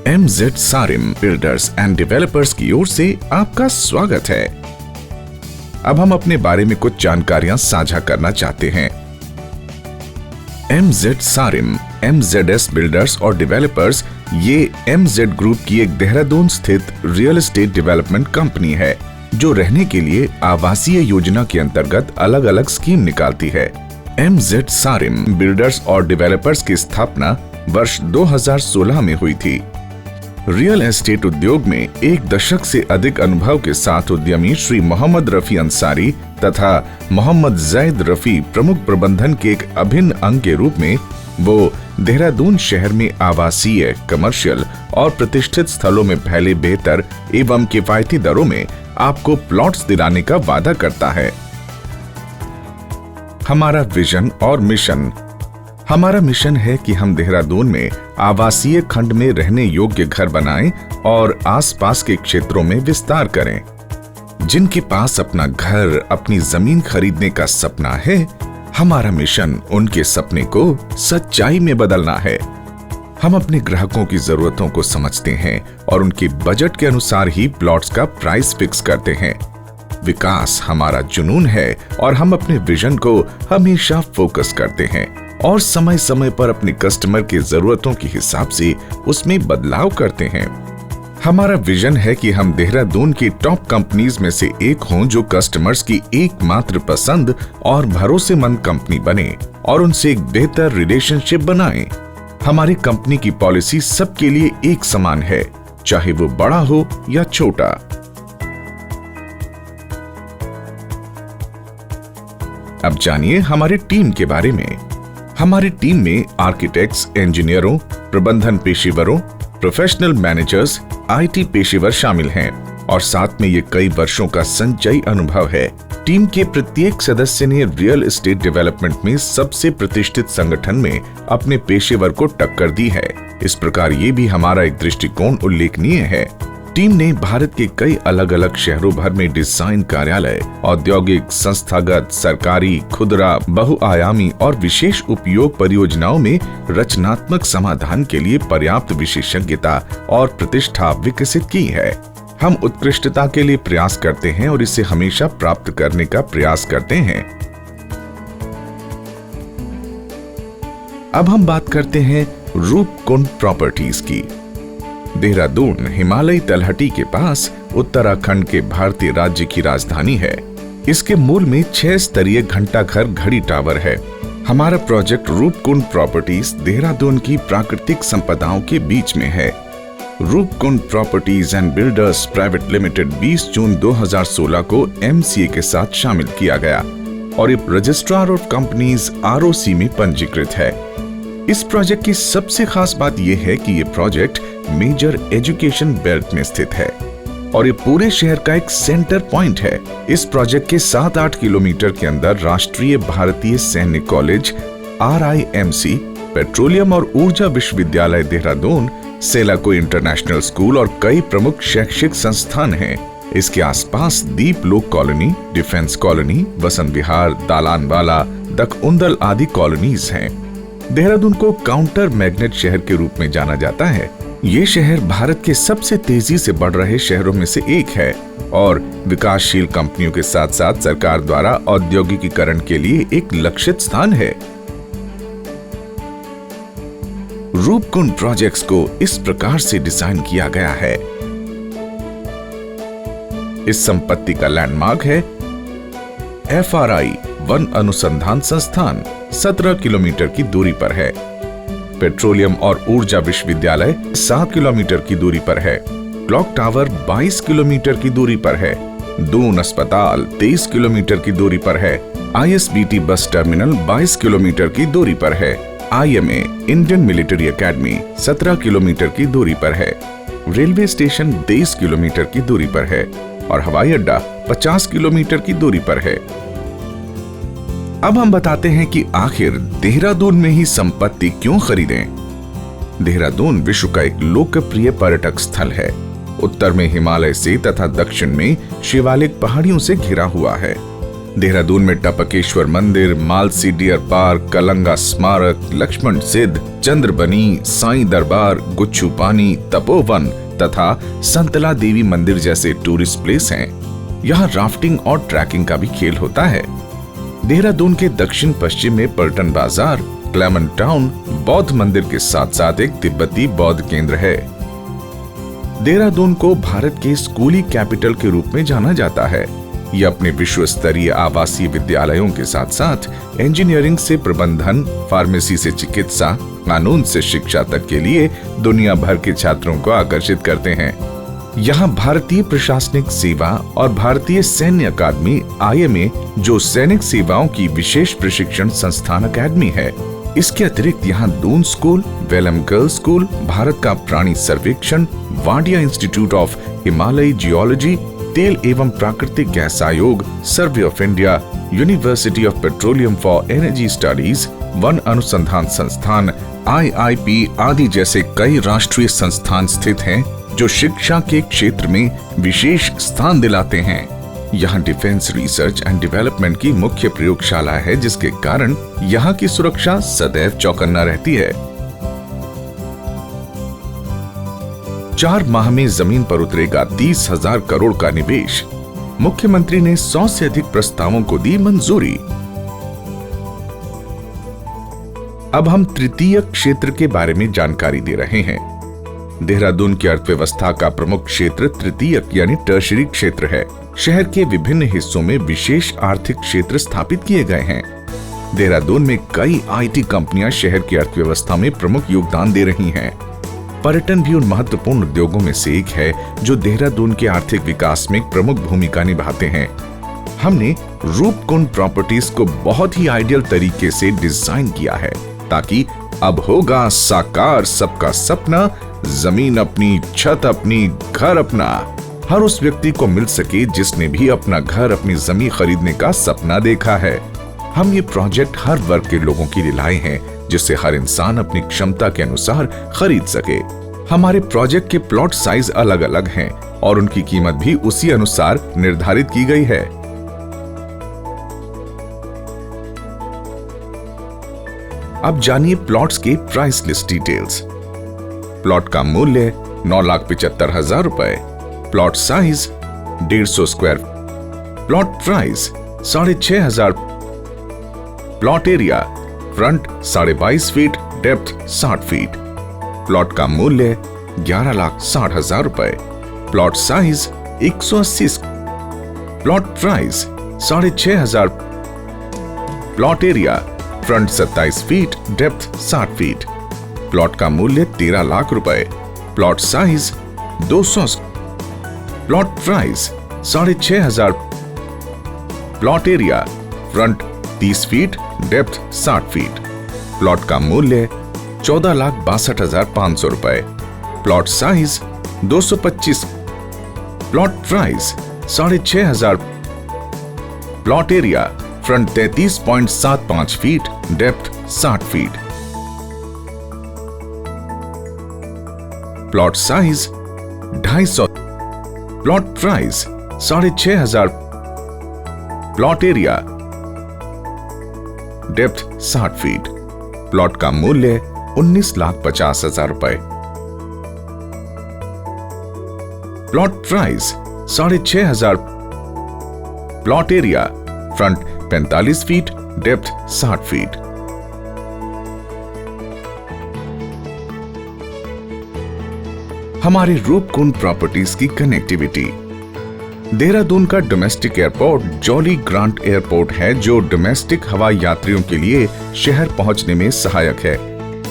MZ Sarim builders and developers की ओर से आपका स्वागत है। अब हम अपने बारे में कुछ जानकारियां साझा करना चाहते हैं। MZ Sarim, MZS बिल्डर्स और डेवलपर्स ये MZ ग्रुप की एक देहरादून स्थित रियल एस्टेट डेवलपमेंट कंपनी है जो रहने के लिए आवासीय योजना के अंतर्गत अलग अलग स्कीम निकालती है। MZ Sarim बिल्डर्स और डेवलपर्स की स्थापना वर्ष 2016 में हुई थी। रियल एस्टेट उद्योग में एक दशक से अधिक अनुभव के साथ उद्यमी श्री मोहम्मद रफी अंसारी तथा मोहम्मद जैद रफी प्रमुख प्रबंधन के एक अभिन्न अंग के रूप में वो देहरादून शहर में आवासीय, कमर्शियल और प्रतिष्ठित स्थलों में फैले बेहतर एवं किफायती दरों में आपको प्लॉट्स दिलाने का वादा करता है। हमारा विजन और मिशन। हमारा मिशन है कि हम देहरादून में आवासीय खंड में रहने योग्य घर बनाएं और आसपास के क्षेत्रों में विस्तार करें। जिनके पास अपना घर, अपनी जमीन खरीदने का सपना है, हमारा मिशन उनके सपने को सच्चाई में बदलना है। हम अपने ग्राहकों की जरूरतों को समझते हैं और उनके बजट के अनुसार ही प्लॉट्स का प्राइस फिक्स करते हैं। विकास हमारा जुनून है और हम अपने विजन को हमेशा फोकस करते हैं और समय समय पर अपने कस्टमर की जरूरतों के हिसाब से उसमें बदलाव करते हैं। हमारा विजन है कि हम देहरादून की टॉप कंपनीज में से एक हों जो कस्टमर्स की एकमात्र पसंद और भरोसेमंद कंपनी बने और उनसे एक बेहतर रिलेशनशिप बनाएं। हमारी कंपनी की पॉलिसी सबके लिए एक समान है, चाहे वो बड़ा हो या छोटा। अब जानिए हमारी टीम के बारे में। हमारी टीम में आर्किटेक्ट्स, इंजीनियरों, प्रबंधन पेशेवरों, प्रोफेशनल मैनेजर्स, IT पेशेवर शामिल हैं और साथ में ये कई वर्षों का संचयी अनुभव है। टीम के प्रत्येक सदस्य ने रियल एस्टेट डेवलपमेंट में सबसे प्रतिष्ठित संगठन में अपने पेशेवर को टक्कर दी है। इस प्रकार ये भी हमारा एक दृष्टिकोण उल्लेखनीय है। टीम ने भारत के कई अलग अलग शहरों भर में डिजाइन कार्यालय, औद्योगिक, संस्थागत, सरकारी, खुदरा, बहुआयामी और विशेष उपयोग परियोजनाओं में रचनात्मक समाधान के लिए पर्याप्त विशेषज्ञता और प्रतिष्ठा विकसित की है। हम उत्कृष्टता के लिए प्रयास करते हैं और इसे हमेशा प्राप्त करने का प्रयास करते हैं। अब हम बात करते हैं रूपकुंड प्रॉपर्टीज की। देहरादून हिमालयी तलहटी के पास उत्तराखंड के भारतीय राज्य की राजधानी है। इसके मूल में 6 स्तरीय घंटाघर घड़ी टावर है। हमारा प्रोजेक्ट रूपकुंड प्रॉपर्टीज देहरादून की प्राकृतिक संपदाओं के बीच में है। Roopkund properties and builders private limited 20 जून 2016 को MCA के साथ शामिल किया गया और ये रजिस्ट्रार ऑफ कंपनीज ROC में पंजीकृत है। इस प्रोजेक्ट की सबसे खास बात यह है कि ये प्रोजेक्ट मेजर एजुकेशन बेल्ट में स्थित है और ये पूरे शहर का एक सेंटर पॉइंट है। इस प्रोजेक्ट के 7-8 किलोमीटर के अंदर राष्ट्रीय भारतीय सैन्य कॉलेज, RIMC, पेट्रोलियम और ऊर्जा विश्वविद्यालय देहरादून, सेलाको इंटरनेशनल स्कूल और कई प्रमुख शैक्षिक संस्थान हैं। इसके आसपास दीप लोक colony, defence colony, Vasant Vihar, दालानवाला, दकउंदल आदि कॉलोनीज हैं। देहरादून को काउंटर मैग्नेट शहर के रूप में जाना जाता है। ये शहर भारत के सबसे तेजी से बढ़ रहे शहरों में से एक है और विकासशील कंपनियों के साथ साथ सरकार द्वारा औद्योगिकीकरण के लिए एक लक्षित स्थान है। रूपकुंड प्रोजेक्ट्स को इस प्रकार से डिजाइन किया गया है। इस संपत्ति का लैंडमार्क है FRI वन अनुसंधान संस्थान 17 किलोमीटर की दूरी पर है। पेट्रोलियम और ऊर्जा विश्वविद्यालय 7 किलोमीटर की दूरी पर है। क्लॉक टावर 22 किलोमीटर की दूरी पर है। दून अस्पताल 23 किलोमीटर की दूरी पर है। ISBT बस टर्मिनल 22 किलोमीटर की दूरी पर है। IMA Indian military academy 17 kilometre की दूरी पर है। रेलवे स्टेशन 23 किलोमीटर की दूरी पर है और हवाई अड्डा 50 किलोमीटर की दूरी पर है। अब हम बताते हैं कि आखिर देहरादून में ही संपत्ति क्यों खरीदें। देहरादून विश्व का एक लोकप्रिय पर्यटक स्थल है। उत्तर में हिमालय से तथा दक्षिण में शिवालिक पहाड़ियों से घिरा हुआ है। देहरादून में टपकेश्वर मंदिर, मालसी डियर पार्क, कलंगा स्मारक, लक्ष्मण सिद्ध, चंद्रबनी, साईं दरबार, गुच्छू पानी, तपोवन तथा संतला देवी मंदिर जैसे टूरिस्ट प्लेस हैं। यहाँ राफ्टिंग और ट्रैकिंग का भी खेल होता है। देहरादून के दक्षिण पश्चिम में पलटन बाजार, क्लेमेंट टाउन बौद्ध मंदिर के साथ साथ एक तिब्बती बौद्ध केंद्र है। देहरादून को भारत के स्कूली कैपिटल के रूप में जाना जाता है। ये अपने विश्व स्तरीय आवासीय विद्यालयों के साथ साथ इंजीनियरिंग से प्रबंधन, फार्मेसी से चिकित्सा, कानून से शिक्षा तक के लिए दुनिया भर के छात्रों को आकर्षित करते हैं। यहाँ भारतीय प्रशासनिक सेवा और भारतीय सैन्य अकादमी IMA जो सैनिक सेवाओं की विशेष प्रशिक्षण संस्थान अकेडमी है। इसके अतिरिक्त यहाँ Doon school, Welham girls school, Bharat का प्राणी सर्वेक्षण, वाडिया इंस्टीट्यूट ऑफ हिमालयी जियोलॉजी, तेल एवं प्राकृतिक गैस आयोग, survey of India, university of petroleum for energy studies, वन अनुसंधान संस्थान, IIP आदि जैसे कई राष्ट्रीय संस्थान स्थित हैं जो शिक्षा के क्षेत्र में विशेष स्थान दिलाते हैं। यहाँ डिफेंस रिसर्च एंड डेवलपमेंट की मुख्य प्रयोगशाला है, जिसके कारण यहाँ की सुरक्षा सदैव चौकन्ना रहती है। 4 माह में जमीन पर उतरेगा 30,000 करोड़ का निवेश। मुख्यमंत्री ने 100 से अधिक प्रस्तावों को दी मंजूरी। अब हम तृतीय क्षेत्र के बारे में जानकारी दे रहे हैं। देहरादून की अर्थव्यवस्था का प्रमुख क्षेत्र तृतीयक यानी टर्शरी क्षेत्र है। शहर के विभिन्न हिस्सों में विशेष आर्थिक क्षेत्र स्थापित किए गए हैं। देहरादून में कई IT कंपनियां शहर की अर्थव्यवस्था में प्रमुख योगदान दे रही हैं। पर्यटन भी उन महत्वपूर्ण उद्योगों में से एक है जो देहरादून के आर्थिक विकास में एक प्रमुख भूमिका निभाते हैं। हमने रूपकुंड प्रॉपर्टीज को बहुत ही आइडियल तरीके से डिजाइन किया है ताकि अब होगा साकार सबका सपना, जमीन अपनी, छत अपनी, घर अपना। हर उस व्यक्ति को मिल सके जिसने भी अपना घर, अपनी जमीन खरीदने का सपना देखा है। हम ये प्रोजेक्ट हर वर्ग के लोगों के लिए लाए हैं जिससे हर इंसान अपनी क्षमता के अनुसार खरीद सके। हमारे प्रोजेक्ट के प्लॉट साइज अलग अलग हैं और उनकी कीमत भी उसी अनुसार निर्धारित की गई है। अब जानिए प्लॉट्स के प्राइस लिस्ट डिटेल्स। प्लॉट का मूल्य 9,75,000 रुपए। Plot size 150 square. Plot price 6,500। Plot area front 22.5 feet, depth 60 feet. Plot का मूल्य 11,60,000 रुपए। Plot size 180। Plot price 6,500। Plot area front 27 feet, depth 60 feet. Plot का मूल्य 13 लाख रुपए। Plot size 200। Plot price 6,500। Plot area front 30 feet, depth 60 feet. Plot का मूल्य 14,62,500 रुपए। Plot size 225। Plot price 6,500। Plot area front 33.75 feet, depth 60 feet. Plot size 250। Plot price 6,500। Plot area depth 60 feet. Plot का मूल्य 19,50,000 रुपए। Plot price 6,500। Plot area front 45 feet, depth 60 feet. हमारे Roopkund properties की connectivity. Dehradun का domestic airport jolly grant airport है जो domestic हवाई यात्रियों के लिए शहर पहुंचने में सहायक है।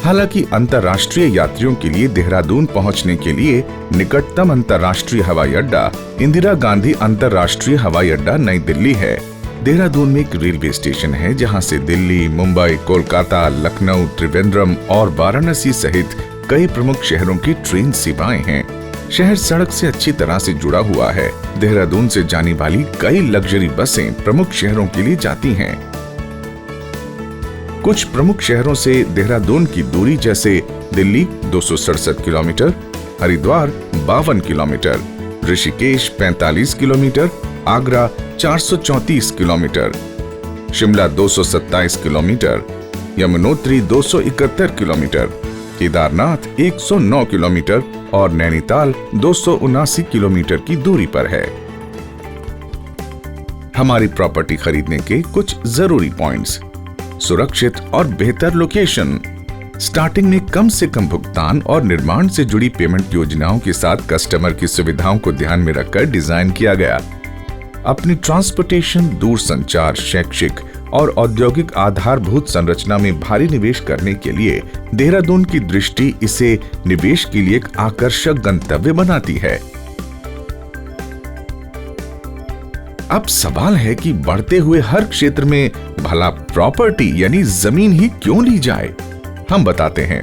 हालांकि अंतर्राष्ट्रीय यात्रियों के लिए देहरादून पहुंचने के लिए निकटतम अंतर्राष्ट्रीय हवाई अड्डा इंदिरा गांधी अंतर्राष्ट्रीय हवाई अड्डा नई दिल्ली है। देहरादून में एक रेलवे स्टेशन है जहां से दिल्ली, मुंबई, कोलकाता, लखनऊ, त्रिवेंद्रम और वाराणसी सहित कई प्रमुख शहरों की ट्रेन सेवाएं हैं। शहर सड़क से अच्छी तरह से जुड़ा हुआ है। देहरादून से जाने वाली कई लग्जरी बसें प्रमुख शहरों के लिए जाती हैं। कुछ प्रमुख शहरों से देहरादून की दूरी जैसे Delhi 267 kilometre, Haridwar 52 kilometre, Rishikesh 45 kilometre, Agra 434 kilometre, Shimla 227 kilometre, Yamunotri 271 kilometre, Kedarnath 109 kilometre और नैनीताल 279 किलोमीटर की दूरी पर है। हमारी प्रॉपर्टी खरीदने के कुछ जरूरी पॉइंट्स: सुरक्षित और बेहतर लोकेशन, स्टार्टिंग में कम से कम भुगतान और निर्माण से जुड़ी पेमेंट योजनाओं के साथ कस्टमर की सुविधाओं को ध्यान में रखकर डिजाइन किया गया। अपनी ट्रांसपोर्टेशन, दूरसंचार, शैक्षिक और औद्योगिक आधारभूत संरचना में भारी निवेश करने के लिए देहरादून की दृष्टि इसे निवेश के लिए एक आकर्षक गंतव्य बनाती है। अब सवाल है कि बढ़ते हुए हर क्षेत्र में भला प्रॉपर्टी यानी जमीन ही क्यों ली जाए? हम बताते हैं।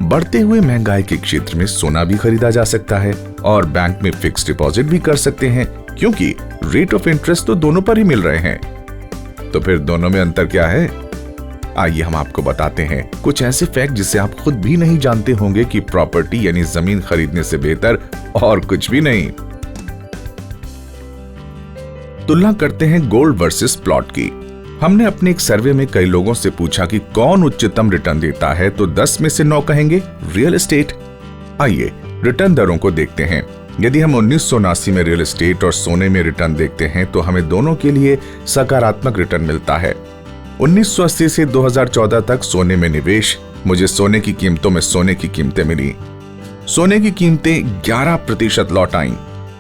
बढ़ते हुए महंगाई के क्षेत्र में सोना भी खरीदा जा सकता है और बैंक में फिक्स डिपॉजिट भी कर सकते हैं, क्योंकि रेट ऑफ इंटरेस्ट तो दोनों पर ही मिल रहे हैं। तो फिर दोनों में अंतर क्या है? आइए हम आपको बताते हैं कुछ ऐसे फैक्ट जिसे आप खुद भी नहीं जानते होंगे कि प्रॉपर्टी यानी जमीन खरीदने से बेहतर और कुछ भी नहीं। तुलना करते हैं गोल्ड वर्सेस प्लॉट की। हमने अपने एक सर्वे में कई लोगों से पूछा कि कौन उच्चतम रिटर्न देता है, तो 10 में से 9 कहेंगे रियल एस्टेट। आइए रिटर्न दरों को देखते हैं। यदि हम 1979 में रियल एस्टेट और सोने में रिटर्न देखते हैं तो हमें दोनों के लिए सकारात्मक रिटर्न मिलता है। 1980 से 2014 तक सोने में निवेश, मुझे सोने की कीमतों में सोने की कीमतें मिली। सोने की कीमतें 11% लौट आईं।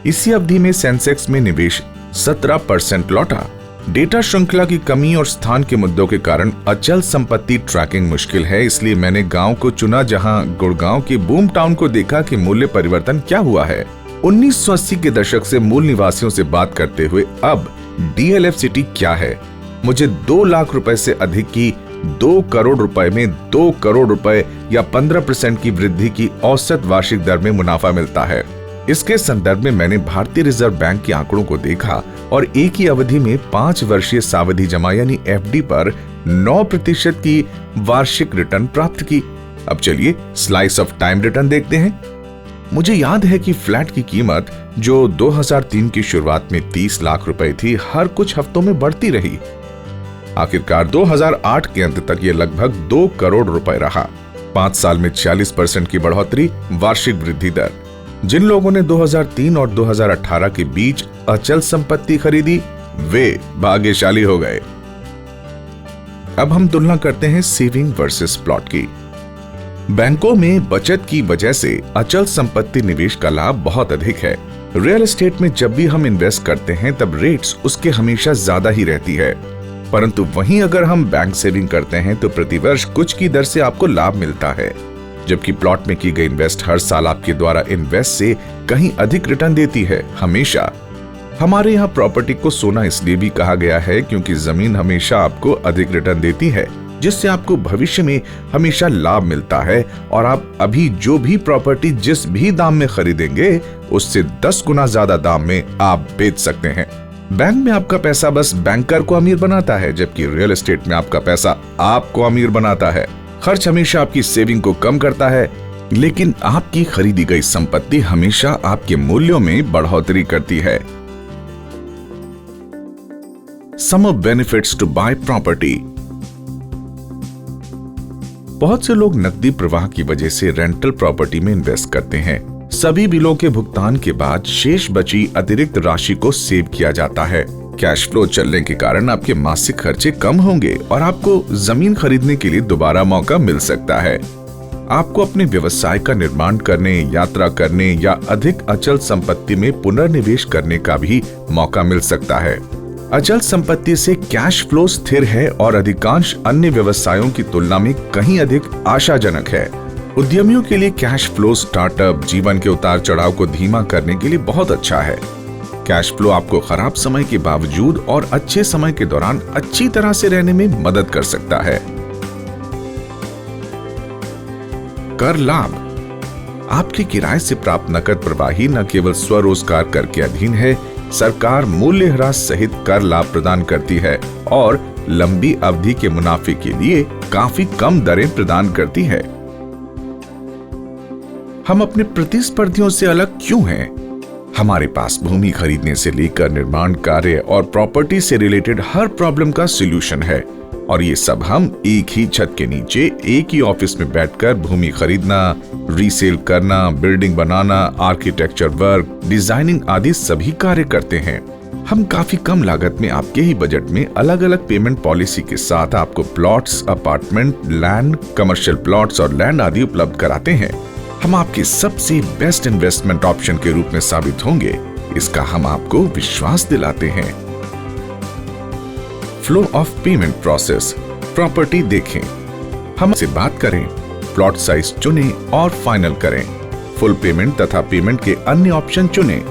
इसी अवधि में सेंसेक्स में निवेश 17% लौटा। डेटा श्रृंखला की कमी और स्थान के मुद्दों के कारण अचल संपत्ति ट्रैकिंग मुश्किल है, इसलिए मैंने गांव को चुना जहां गुड़गांव के बूम टाउन को देखा कि मूल्य परिवर्तन क्या हुआ है। 1980 के दशक से मूल निवासियों से बात करते हुए अब डीएलएफ सिटी क्या है? मुझे 2 लाख रुपए से अधिक की 2 करोड़ रुपए में 2 करोड़ रुपए या 15% की वृद्धि की औसत वार्षिक दर में मुनाफा मिलता है। इसके संदर्भ में मैंने भारतीय रिजर्व बैंक के आंकड़ों को देखा और एक ही अवधि में 5 वर्षीय सावधि जमा यानी एफडी पर 9% की वार्षिक रिटर्न प्राप्त की। अब चलिए स्लाइस ऑफ टाइम रिटर्न देखते हैं। मुझे याद है कि फ्लैट की कीमत जो 2003 की शुरुआत में 30 लाख रुपए थी, हर कुछ हफ्तों में बढ़ती रही। आखिरकार 2008 के अंत तक यह लगभग 2 करोड़ रुपए रहा। 5 साल में 46% की बढ़ोतरी वार्षिक वृद्धि दर। जिन लोगों ने 2003 और 2018 के बीच अचल संपत्ति खरीदी वे भाग्यशाली हो गए। अब हम तुलना करते हैं सेविंग वर्सेस प्लॉट की। बैंकों में बचत की वजह से अचल संपत्ति निवेश का लाभ बहुत अधिक है। रियल एस्टेट में जब भी हम इन्वेस्ट करते हैं तब रेट्स उसके हमेशा ज्यादा ही रहती है, परंतु वहीं अगर हम बैंक सेविंग करते हैं तो प्रतिवर्ष कुछ की दर से आपको लाभ मिलता है, जबकि प्लॉट में की गई इन्वेस्ट हर साल आपके द्वारा इन्वेस्ट से कहीं अधिक रिटर्न देती है। हमेशा हमारे यहाँ प्रॉपर्टी को सोना इसलिए भी कहा गया है क्योंकि जमीन हमेशा आपको अधिक रिटर्न देती है, जिससे आपको भविष्य में हमेशा लाभ मिलता है और आप अभी जो भी प्रॉपर्टी जिस भी दाम में खरीदेंगे उससे 10 गुना ज्यादा दाम में आप बेच सकते हैं। बैंक में आपका पैसा बस बैंकर को अमीर बनाता है, जबकि रियल एस्टेट में आपका पैसा आपको अमीर बनाता है। खर्च हमेशा आपकी सेविंग को कम करता है, लेकिन आपकी खरीदी गई संपत्ति हमेशा आपके मूल्यों में बढ़ोतरी करती है। Some benefits to buy property. बहुत से लोग नकदी प्रवाह की वजह से रेंटल प्रॉपर्टी में इन्वेस्ट करते हैं। सभी बिलों के भुगतान के बाद शेष बची अतिरिक्त राशि को सेव किया जाता है। कैश फ्लो चलने के कारण आपके मासिक खर्चे कम होंगे और आपको जमीन खरीदने के लिए दोबारा मौका मिल सकता है। आपको अपने व्यवसाय का निर्माण करने, यात्रा करने या अधिक अचल संपत्ति में पुनर्निवेश करने का भी मौका मिल सकता है। अचल संपत्ति से कैश फ्लो स्थिर है और अधिकांश अन्य व्यवसायों की तुलना में कहीं अधिक आशाजनक है। उद्यमियों के लिए कैश फ्लो स्टार्टअप जीवन के उतार चढ़ाव को धीमा करने के लिए बहुत अच्छा है। कैश फ्लो आपको खराब समय के बावजूद और अच्छे समय के दौरान अच्छी तरह से रहने में मदद कर सकता है। कर लाभ। आपके किराए से प्राप्त नकद प्रवाही न केवल स्वरोजगार कर के अधीन है, सरकार मूल्यह्रास सहित कर लाभ प्रदान करती है और लंबी अवधि के मुनाफे के लिए काफी कम दरें प्रदान करती है। हम अपने प्रतिस्पर्धियों से अलग क्यों हैं? हमारे पास भूमि खरीदने से लेकर निर्माण कार्य और प्रॉपर्टी से रिलेटेड हर प्रॉब्लम का सॉल्यूशन है, और ये सब हम एक ही छत के नीचे एक ही ऑफिस में बैठकर भूमि खरीदना, रीसेल करना, बिल्डिंग बनाना, आर्किटेक्चर वर्क, डिजाइनिंग आदि सभी कार्य करते हैं। हम काफी कम लागत में आपके ही बजट में अलग अलग पेमेंट पॉलिसी के साथ आपको plots, apartment, land, commercial plots और लैंड आदि उपलब्ध कराते हैं। हम आपके सबसे बेस्ट इन्वेस्टमेंट ऑप्शन के रूप में साबित होंगे, इसका हम आपको विश्वास दिलाते हैं। Flow of payment process. Property देखें, हमसे बात करें, प्लॉट साइज चुनें और फाइनल करें। फुल पेमेंट तथा पेमेंट के अन्य ऑप्शन चुनें।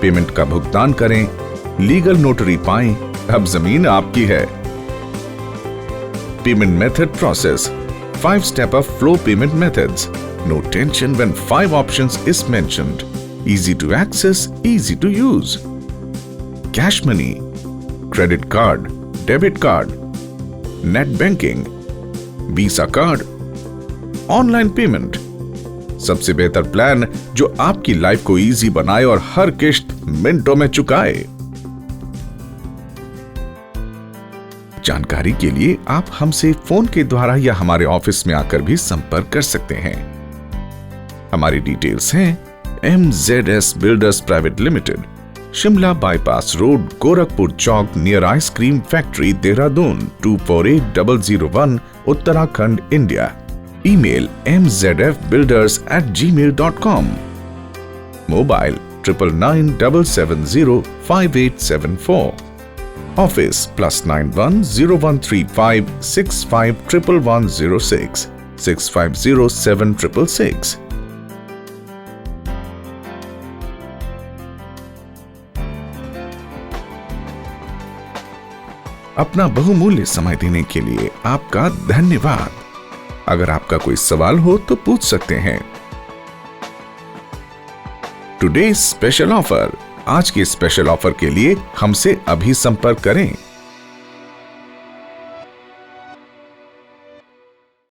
पेमेंट का भुगतान करें, लीगल नोटरी पाएं, अब जमीन आपकी है। Payment method process. 5 step of flow payment methods. No tension when 5 options is mentioned. Easy to access, easy to use. Cash money, credit card, debit card, net banking, Visa card, online payment. सबसे बेहतर plan जो आपकी life को easy बनाए और हर किश्त मिनटों में चुकाए। जानकारी के लिए आप हमसे फोन के द्वारा या हमारे ऑफिस में आकर भी संपर्क कर सकते हैं। हमारी डिटेल्स हैं MZS builders private limited, Shimla bypass road, Gorakhpur Chowk, near ice cream factory, Dehradun 248001, Uttarakhand, India. Email mzfbuilders@gmail.com। Mobile 9997705874। Office +91 0135 65 650 7666। अपना बहुमूल्य समय देने के लिए आपका धन्यवाद। अगर आपका कोई सवाल हो तो पूछ सकते हैं। Today special offer. आज के स्पेशल ऑफर के लिए हमसे अभी संपर्क करें।